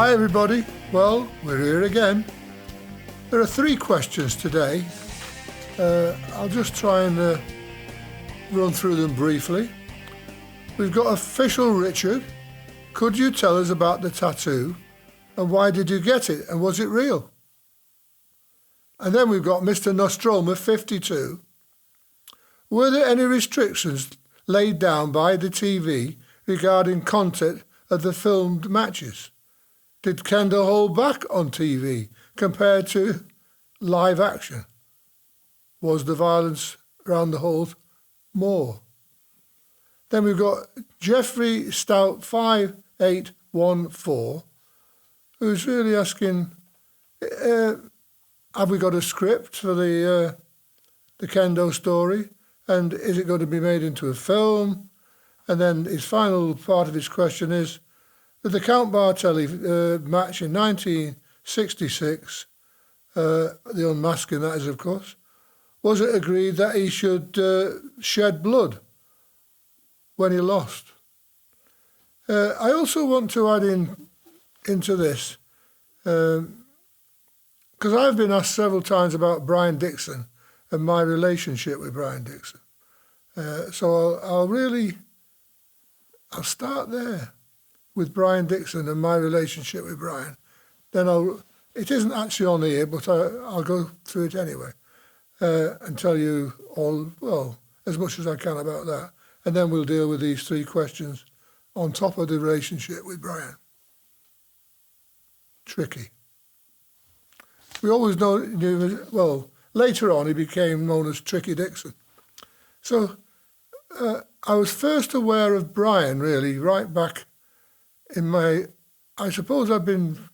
Hi everybody, well, we're here again. There are 3 questions today. I'll just try and run through them briefly. We've got Official Richard. Could you tell us about the tattoo and why did you get it and was it real? And then we've got Mr. Nostromo 52. Were there any restrictions laid down by the TV regarding content of the filmed matches? Did Kendo hold back on TV compared to live action? Was the violence around the hold more? Then we've got Jeffrey Stout 5814, who's really asking, have we got a script for the Kendo story? And is it going to be made into a film? And then his final part of his question is, with the Count Bartelli match in 1966, the unmasking that is, of course, was it agreed that he should shed blood when he lost? I also want to add into this, because I've been asked several times about Brian Dixon and my relationship with Brian Dixon. So I'll start there with Brian Dixon and my relationship with Brian. Then it isn't actually on here, but I'll go through it anyway and tell you all, well, as much as I can about that. And then we'll deal with these 3 questions on top of the relationship with Brian. Tricky. We always knew, well, later on he became known as Tricky Dixon. So I was first aware of Brian really right back in I suppose I've been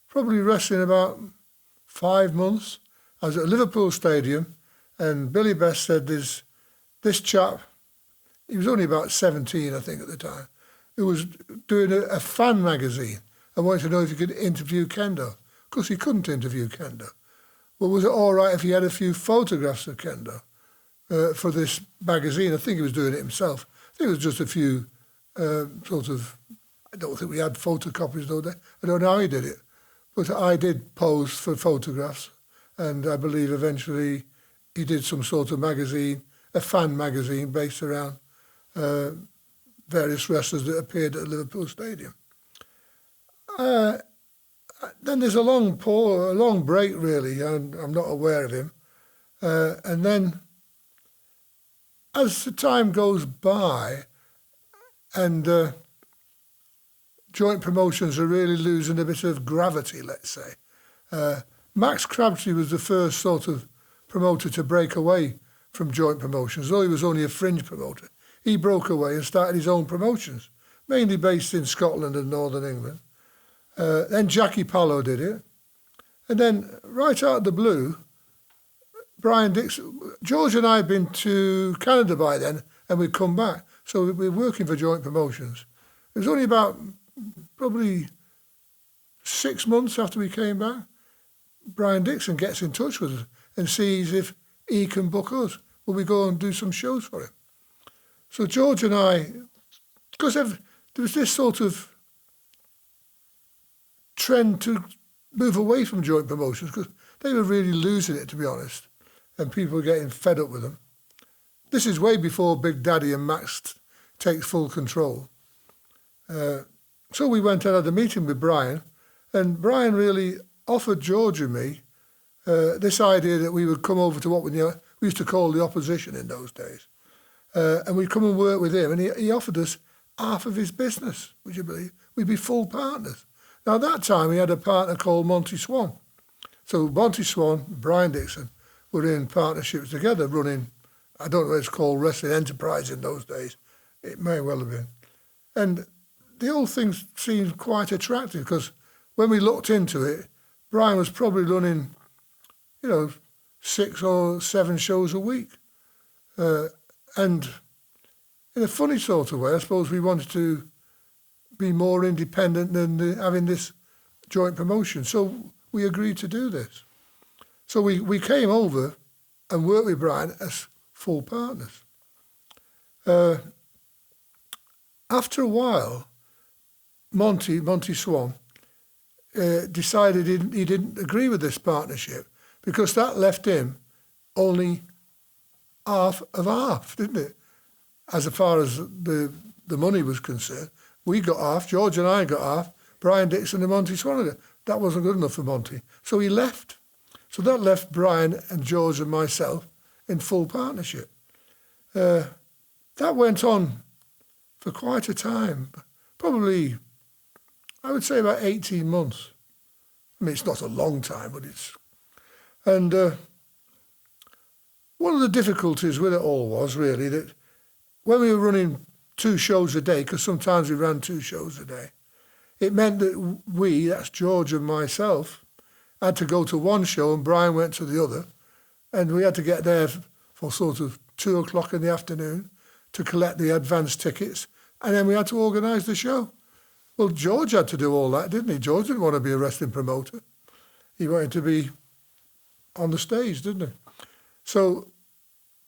probably wrestling about 5 months. I was at Liverpool Stadium and Billy Best said this chap, he was only about 17 I think at the time, who was doing a fan magazine and wanted to know if he could interview Kendo. Of course he couldn't interview Kendo. Well, was it all right if he had a few photographs of Kendo for this magazine? I think he was doing it himself. I think it was just a few I don't think we had photocopies though. I don't know how he did it. But I did pose for photographs and I believe eventually he did some sort of magazine, a fan magazine based around various wrestlers that appeared at Liverpool Stadium. Then there's a long break really, and I'm not aware of him. And then as the time goes by and joint promotions are really losing a bit of gravity, let's say. Max Crabtree was the first sort of promoter to break away from joint promotions, though he was only a fringe promoter. He broke away and started his own promotions, mainly based in Scotland and Northern England. Then Jackie Pallo did it. And then right out of the blue, Brian Dixon, George and I had been to Canada by then and we'd come back. So we were working for joint promotions. It was only about probably 6 months after we came back, Brian Dixon gets in touch with us and sees if he can book us. Will we go and do some shows for him? So George and I, because there was this sort of trend to move away from joint promotions because they were really losing it, to be honest, and people were getting fed up with them. This is way before Big Daddy and Max takes full control. So we went and had a meeting with Brian, and Brian really offered George and me this idea that we would come over to what we used to call the opposition in those days. And we'd come and work with him, and he offered us half of his business, would you believe? We'd be full partners. Now, at that time, he had a partner called Monty Swan. So Monty Swan, Brian Dixon, were in partnerships together, running, I don't know what it's called, Wrestling Enterprise in those days. It may well have been. And the whole thing seemed quite attractive because when we looked into it, Brian was probably running, 6 or 7 shows a week. And in a funny sort of way, I suppose we wanted to be more independent than having this joint promotion. So we agreed to do this. So we came over and worked with Brian as full partners. After a while, Monty Swan, decided he didn't agree with this partnership, because that left him only half of half, didn't it? As far as the money was concerned, we got half, George and I got half, Brian Dixon and Monty Swanneder. That wasn't good enough for Monty. So he left. So that left Brian and George and myself in full partnership. That went on for quite a time, probably, I would say about 18 months. I mean, it's not a long time, but it's... And one of the difficulties with it all was really that when we were running 2 shows a day, because sometimes we ran 2 shows a day, it meant that we, that's George and myself, had to go to one show and Brian went to the other, and we had to get there for sort of 2 o'clock in the afternoon to collect the advance tickets, and then we had to organise the show. Well, George had to do all that, didn't he? George didn't want to be a wrestling promoter. He wanted to be on the stage, didn't he? So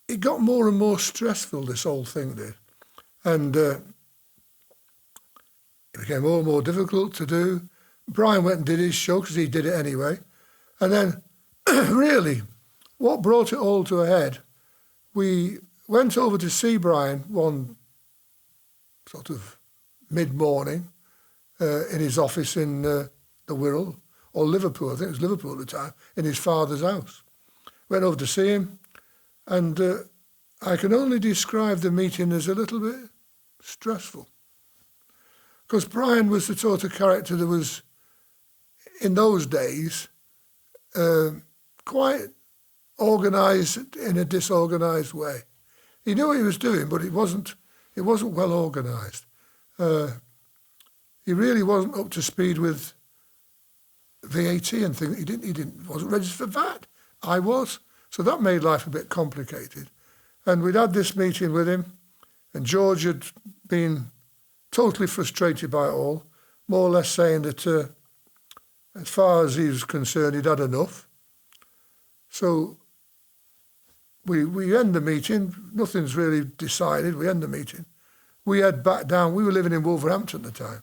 it got more and more stressful, this whole thing did. And it became more and more difficult to do. Brian went and did his show because he did it anyway. And then, really, what brought it all to a head, we went over to see Brian one sort of mid-morning in his office in the Wirral, or Liverpool, I think it was Liverpool at the time, in his father's house. Went over to see him, and I can only describe the meeting as a little bit stressful. Because Brian was the sort of character that was, in those days, quite organised in a disorganised way. He knew what he was doing, but it wasn't well organised. He really wasn't up to speed with VAT and things. He wasn't registered for VAT. I was. So that made life a bit complicated. And we'd had this meeting with him, and George had been totally frustrated by it all, more or less saying that as far as he was concerned, he'd had enough. So we end the meeting. Nothing's really decided. We end the meeting. We head back down. We were living in Wolverhampton at the time.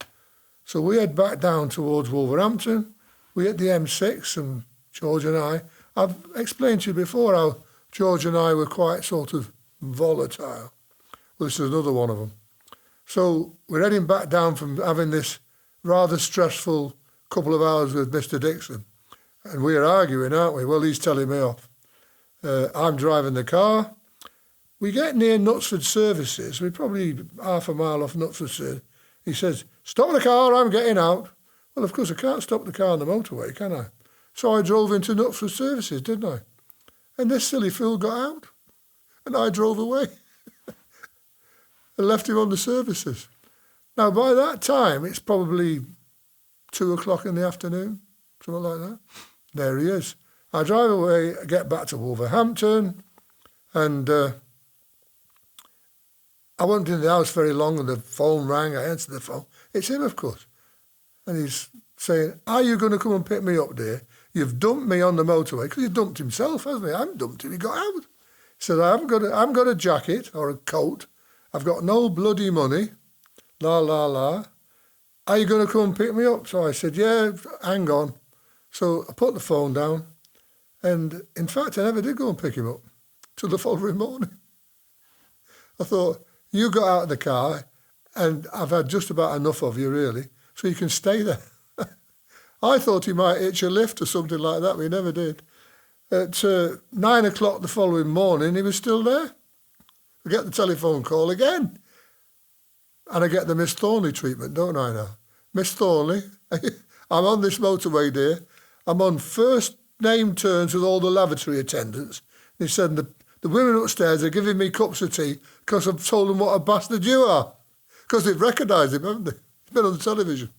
So we head back down towards Wolverhampton. We hit the M6, and George and I've explained to you before how George and I were quite sort of volatile. Well, this is another one of them. So we're heading back down from having this rather stressful couple of hours with Mr. Dixon. And we're arguing, aren't we? Well, he's telling me off. I'm driving the car. We get near Knutsford Services. We're probably half a mile off Knutsford Services. He says, "Stop the car, I'm getting out." Well, of course, I can't stop the car on the motorway, can I? So I drove into Knutsford Services, didn't I? And this silly fool got out, and I drove away and left him on the services. Now, by that time, it's probably 2 o'clock in the afternoon, something like that. There he is. I drive away, I get back to Wolverhampton, and I wasn't in the house very long, and the phone rang. I answered the phone. It's him, of course. And he's saying, "Are you going to come and pick me up, dear? You've dumped me on the motorway," because he dumped himself, hasn't he? I haven't dumped him. He got out. He said, I haven't got a jacket or a coat. I've got no bloody money. La, la, la. Are you going to come and pick me up? So I said, yeah, hang on. So I put the phone down. And in fact, I never did go and pick him up till the following morning. I thought, you got out of the car and I've had just about enough of you, really, so you can stay there. I thought he might hitch a lift or something like that, but he never did. At 9 o'clock the following morning, he was still there. I get the telephone call again. And I get the Miss Thornley treatment, don't I now? Miss Thornley, I'm on this motorway, dear. I'm on first name terms with all the lavatory attendants. He said, the women upstairs are giving me cups of tea because I've told them what a bastard you are. Because they've recognised him, haven't they? He's been on the television.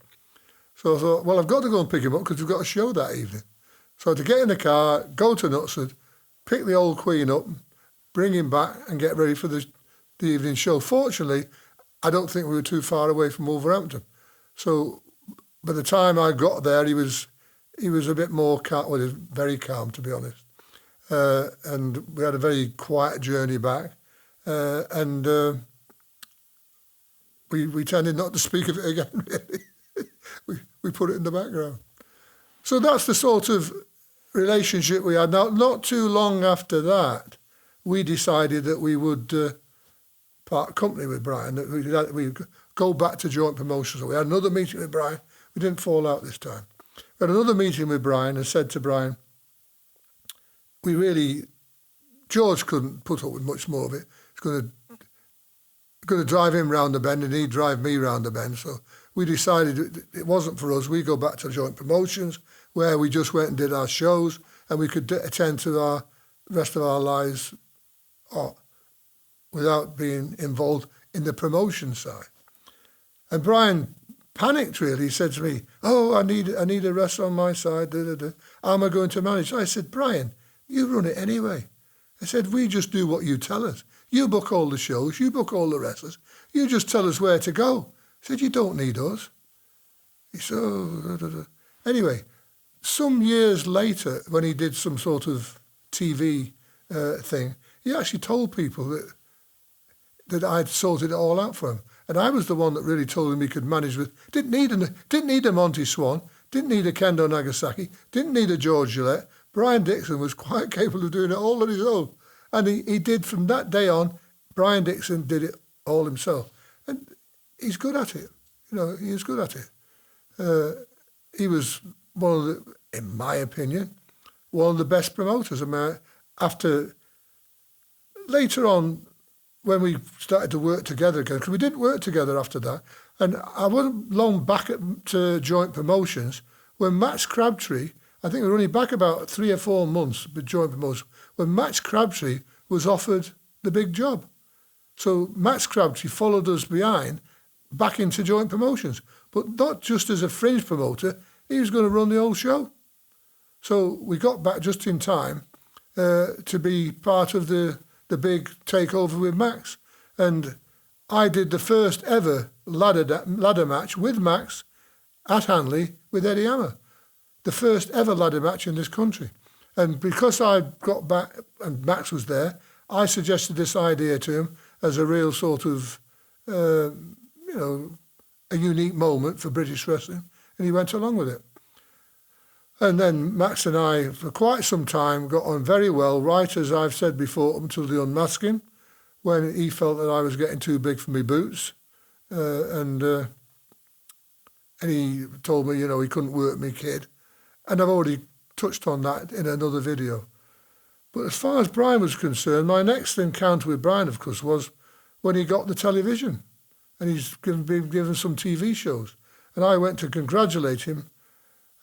So I thought, well, I've got to go and pick him up because we've got a show that evening. So I had to get in the car, go to Knutsford, pick the old Queen up, bring him back and get ready for the evening show. Fortunately, I don't think we were too far away from Wolverhampton. So by the time I got there, he was a bit more calm, well, he was very calm, to be honest. And we had a very quiet journey back. And we tended not to speak of it again, really. We put it in the background. So that's the sort of relationship we had. Now, not too long after that, we decided that we would part company with Brian, that we'd go back to joint promotions. So we had another meeting with Brian. We didn't fall out this time. We had another meeting with Brian and said to Brian, George couldn't put up with much more of it. It's going to drive him round the bend and he'd drive me round the bend. So we decided it wasn't for us. We go back to joint promotions where we just went and did our shows and we could attend to our rest of our lives without being involved in the promotion side. And Brian panicked really. He said to me, "Oh, I need a rest on my side. How am I going to manage?" I said, "Brian, you run it anyway." I said, "We just do what you tell us. You book all the shows, you book all the wrestlers. You just tell us where to go." I said, "You don't need us." He said, "Oh." Anyway, some years later, when he did some sort of TV thing, he actually told people that I'd sorted it all out for him. And I was the one that really told him he could manage with, didn't need a Monty Swan, didn't need a Kendo Nagasaki, didn't need a George Gillette. Brian Dixon was quite capable of doing it all on his own. And he did from that day on, Brian Dixon did it all himself. And he's good at it. He is good at it. He was one of the, in my opinion, one of the best promoters. Later on, when we started to work together again, because we didn't work together after that, and I wasn't long back to joint promotions, when Max Crabtree, I think we were only back about 3 or 4 months with joint promotion, when Max Crabtree was offered the big job. So Max Crabtree followed us back into joint promotions, but not just as a fringe promoter, he was going to run the whole show. So we got back just in time to be part of the big takeover with Max. And I did the first ever ladder match with Max at Hanley with Eddie Hammer. The first ever ladder match in this country. And because I got back and Max was there, I suggested this idea to him as a real sort of, a unique moment for British wrestling. And he went along with it. And then Max and I, for quite some time, got on very well, right as I've said before, up until the unmasking, when he felt that I was getting too big for my boots. And he told me, he couldn't work me kid. And I've already touched on that in another video. But as far as Brian was concerned, my next encounter with Brian, of course, was when he got the television. And he's been given some TV shows. And I went to congratulate him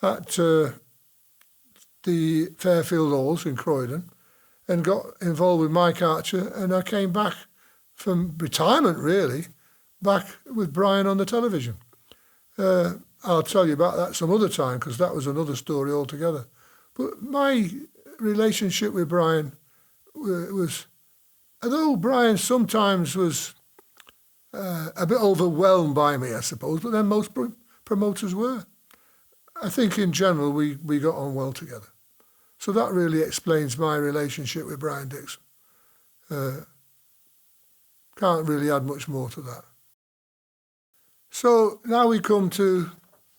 at the Fairfield Halls in Croydon and got involved with Mike Archer. And I came back from retirement, really, back with Brian on the television. I'll tell you about that some other time because that was another story altogether. But my relationship with Brian was, although Brian sometimes was a bit overwhelmed by me, I suppose, but then most promoters were. I think in general we got on well together. So that really explains my relationship with Brian Dixon. Can't really add much more to that. So now we come to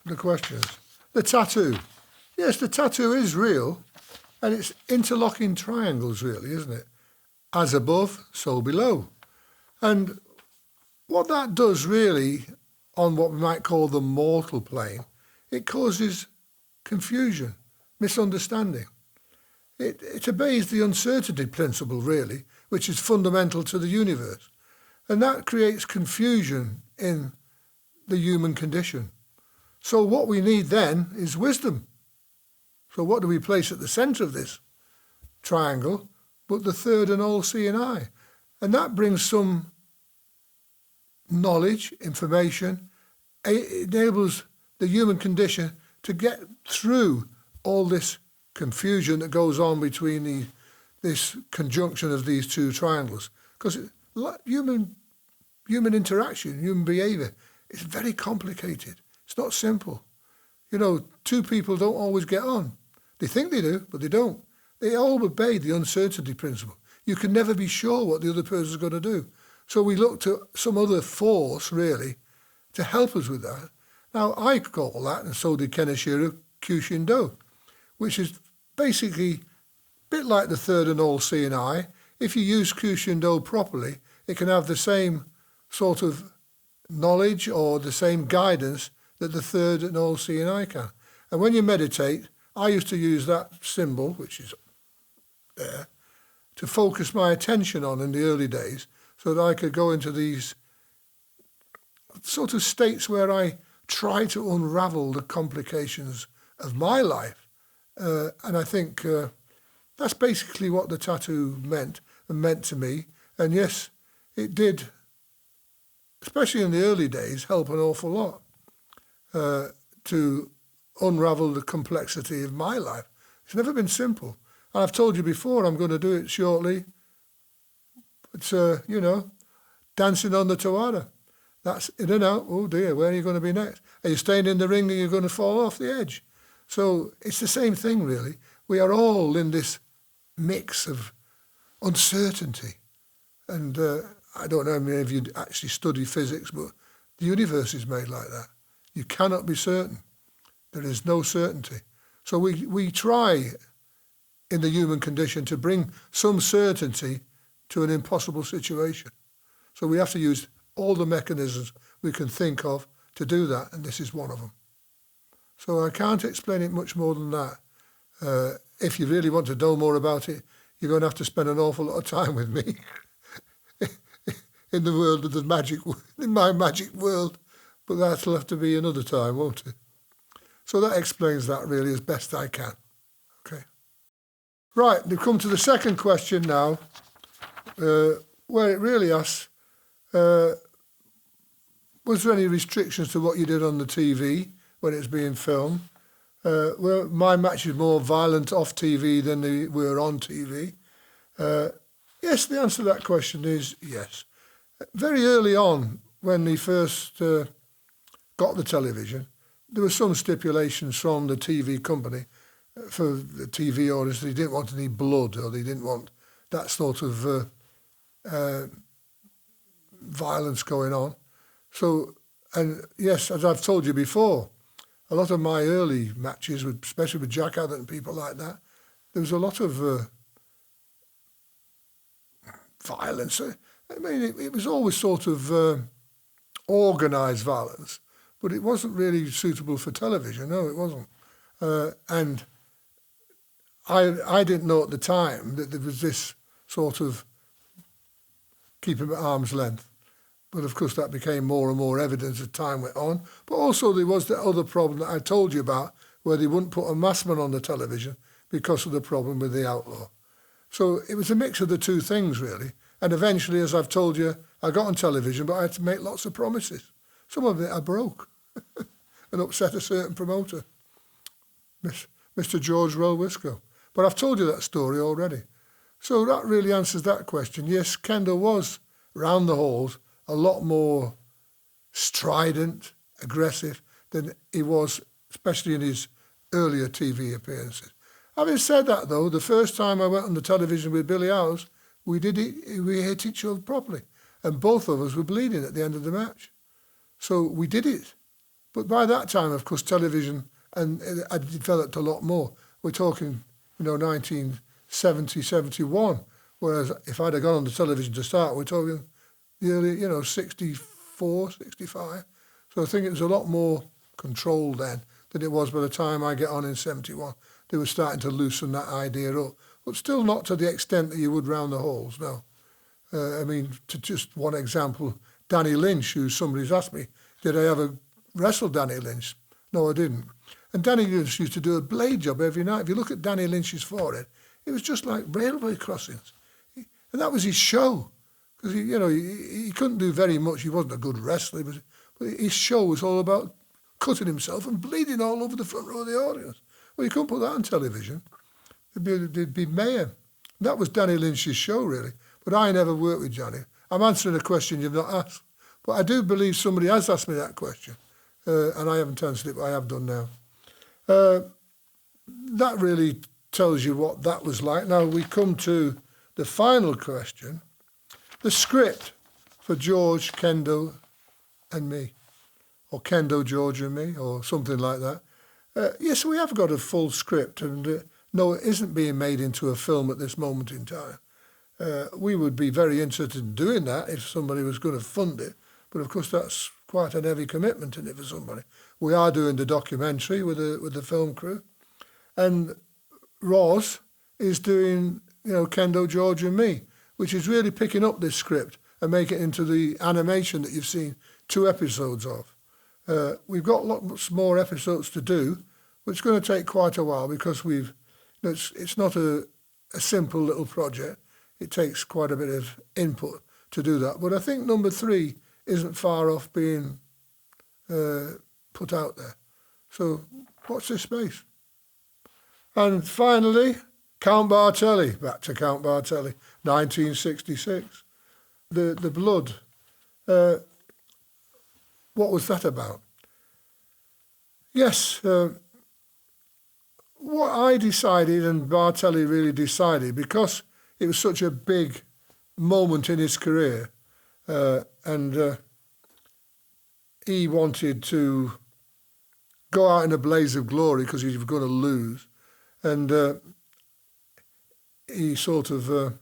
the questions. The tattoo. Yes, the tattoo is real, and it's interlocking triangles really, isn't it? As above, so below. And what that does really, on what we might call the mortal plane, it causes confusion, misunderstanding. It obeys the uncertainty principle, really, which is fundamental to the universe. And that creates confusion in the human condition. So what we need then is wisdom. So what do we place at the centre of this triangle but the third and all-seeing eye? And that brings some knowledge, information. It enables the human condition to get through all this confusion that goes on between this conjunction of these two triangles. Because human interaction, human behaviour, is very complicated. It's not simple. Two people don't always get on. They think they do, but they don't. They all obey the uncertainty principle. You can never be sure what the other person's going to do. So we look to some other force, really, to help us with that. Now, I call that, and so did Ken Ashiro, Kendo, which is basically a bit like the third and all seeing eye. If you use Kendo properly, it can have the same sort of knowledge or the same guidance that the third and all seeing eye can. And when you meditate, I used to use that symbol, which is there, to focus my attention on in the early days so that I could go into these sort of states where I try to unravel the complications of my life. And I think that's basically what the tattoo meant to me. And yes, it did, especially in the early days, help an awful lot to unravel the complexity of my life. It's never been simple. And I've told you before, I'm going to do it shortly. It's, dancing on the Tawara. That's in and out. Oh dear, where are you going to be next? Are you staying in the ring and you're going to fall off the edge? So it's the same thing, really. We are all in this mix of uncertainty. And I don't know how many of you actually study physics, but the universe is made like that. You cannot be certain. There is no certainty. So we try in the human condition to bring some certainty to an impossible situation. So we have to use all the mechanisms we can think of to do that, and this is one of them. So I can't explain it much more than that. If you really want to know more about it, you're going to have to spend an awful lot of time with me in the world of the magic, in my magic world. But that'll have to be another time, won't it? So that explains that really as best I can. Okay. Right, we've come to the second question now, where it really asks, was there any restrictions to what you did on the TV when it was being filmed? Well, my match is more violent off TV than they were on TV. Yes, the answer to that question is yes. Very early on, when we first got the television, there were some stipulations from the TV company for the TV owners. They didn't want any blood, or they didn't want that sort of violence going on. So, and yes, as I've told you before, a lot of my early matches, especially with Jack Abbott and people like that, there was a lot of violence. I mean, it was always sort of organised violence, but it wasn't really suitable for television. No, it wasn't. And I didn't know at the time that there was this sort of keep him at arm's length. But of course that became more and more evident as time went on. But also there was the other problem that I told you about, where they wouldn't put a masked man on the television because of the problem with the outlaw. So it was a mix of the two things, really. And eventually, as I've told you, I got on television, but I had to make lots of promises. Some of it I broke and upset a certain promoter, Mr. George Relwisco. But I've told you that story already. So that really answers that question. Yes, Kendo was round the halls a lot more strident, aggressive than he was, especially in his earlier TV appearances. Having said that, though, the first time I went on the television with Billy Howes, we hit each other properly, and both of us were bleeding at the end of the match. So we did it. But by that time, of course, television had developed a lot more. We're talking, 1970, 71, whereas if I'd have gone on the television to start, we're talking the early, 64, 65. So I think it was a lot more controlled then than it was by the time I get on in 71. They were starting to loosen that idea up, but still not to the extent that you would round the halls, no. To just one example, Danny Lynch, who somebody's asked me, did I ever wrestle Danny Lynch? No, I didn't. And Danny Lynch used to do a blade job every night. If you look at Danny Lynch's forehead, it was just like railway crossings. And that was his show. Because, he couldn't do very much. He wasn't a good wrestler. But his show was all about cutting himself and bleeding all over the front row of the audience. Well, you couldn't put that on television. There'd be mayhem. That was Danny Lynch's show, really. But I never worked with Johnny. I'm answering a question you've not asked. But I do believe somebody has asked me that question. And I haven't answered it, but I have done now. That really tells you what that was like. Now we come to the final question. The script for George, Kendo and me. Or Kendo, George and me, or something like that. Yes, we have got a full script, and no, it isn't being made into a film at this moment in time. We would be very interested in doing that if somebody was going to fund it, but of course that's quite an heavy commitment in it for somebody. We are doing the documentary with the film crew, and Roz is doing, Kendo, George and me, which is really picking up this script and making it into the animation that you've seen 2 episodes of. We've got lots more episodes to do, but it's going to take quite a while because it's not a simple little project. It takes quite a bit of input to do that. But I think number 3 isn't far off being put out there. So watch this space. And finally, Count Bartelli, back to Count Bartelli, 1966. The blood. What was that about? Yes, what I decided and Bartelli really decided, because it was such a big moment in his career, and he wanted to go out in a blaze of glory because he was going to lose. And he sort of,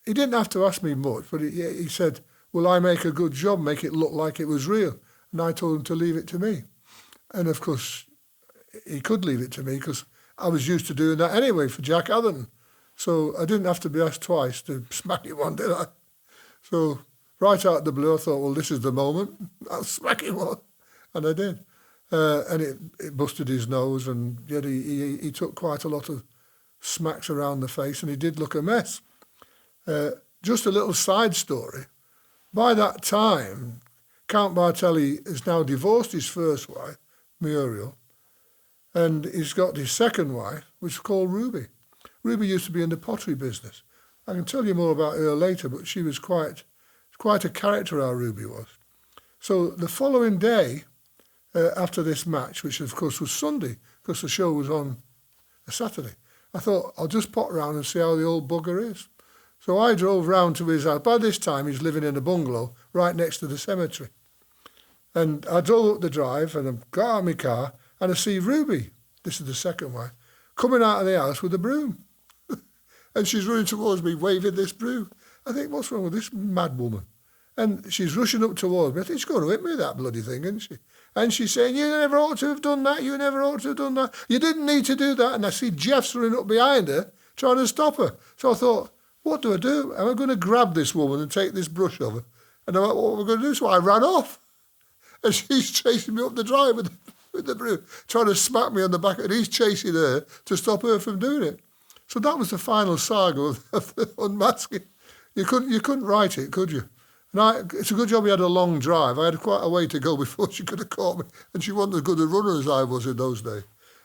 he didn't have to ask me much, but he said, will I make a good job, make it look like it was real? And I told him to leave it to me. And of course, he could leave it to me because I was used to doing that anyway for Jack Atherton. So I didn't have to be asked twice to smack it one, did I? So right out of the blue, I thought, well, this is the moment. I'll smack it one. And I did. And it busted his nose, and yet he took quite a lot of smacks around the face, and he did look a mess. Just a little side story. By that time, Count Bartelli has now divorced his first wife, Muriel, and he's got his second wife, which is called Ruby. Ruby used to be in the pottery business. I can tell you more about her later, but she was quite a character, our Ruby was. So the following day, after this match, which of course was Sunday, because the show was on a Saturday, I thought, I'll just pop round and see how the old bugger is. So I drove round to his house. By this time, he's living in a bungalow right next to the cemetery. And I drove up the drive, and I got out of my car, and I see Ruby, this is the second wife, coming out of the house with a broom. And she's running towards me, waving this broom. I think, what's wrong with this mad woman? And she's rushing up towards me. I think she's going to hit me with that bloody thing, isn't she? And she's saying, you never ought to have done that, you never ought to have done that. You didn't need to do that. And I see Jeff's running up behind her, trying to stop her. So I thought, what do I do? Am I going to grab this woman and take this brush off her? And I went, what am I going to do? So I ran off. And she's chasing me up the drive with the broom, trying to smack me on the back. And he's chasing her to stop her from doing it. So that was the final saga of the unmasking. You couldn't write it, could you? And it's a good job we had a long drive. I had quite a way to go before she could have caught me. And she wasn't as good a runner as I was in those days.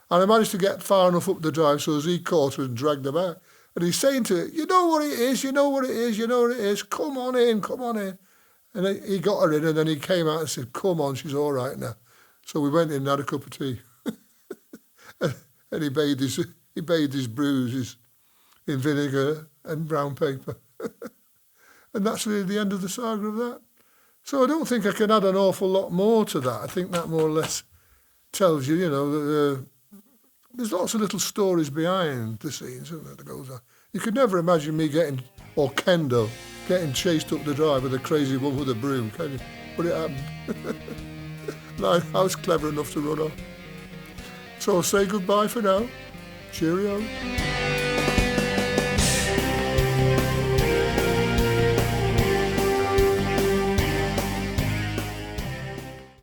And I managed to get far enough up the drive so as he caught her and dragged her back. And he's saying to her, you know what it is, you know what it is, you know what it is. Come on in, come on in. And he got her in, and then he came out and said, come on, she's all right now. So we went in and had a cup of tea. And he bathed his bruises in vinegar and brown paper. And that's really the end of the saga of that. So I don't think I can add an awful lot more to that. I think that more or less tells you, that there's lots of little stories behind the scenes, isn't there, that goes on. You could never imagine me or Kendo, getting chased up the drive with a crazy one with a broom, can you? But it happened. And I was clever enough to run off. So I'll say goodbye for now. Cheerio.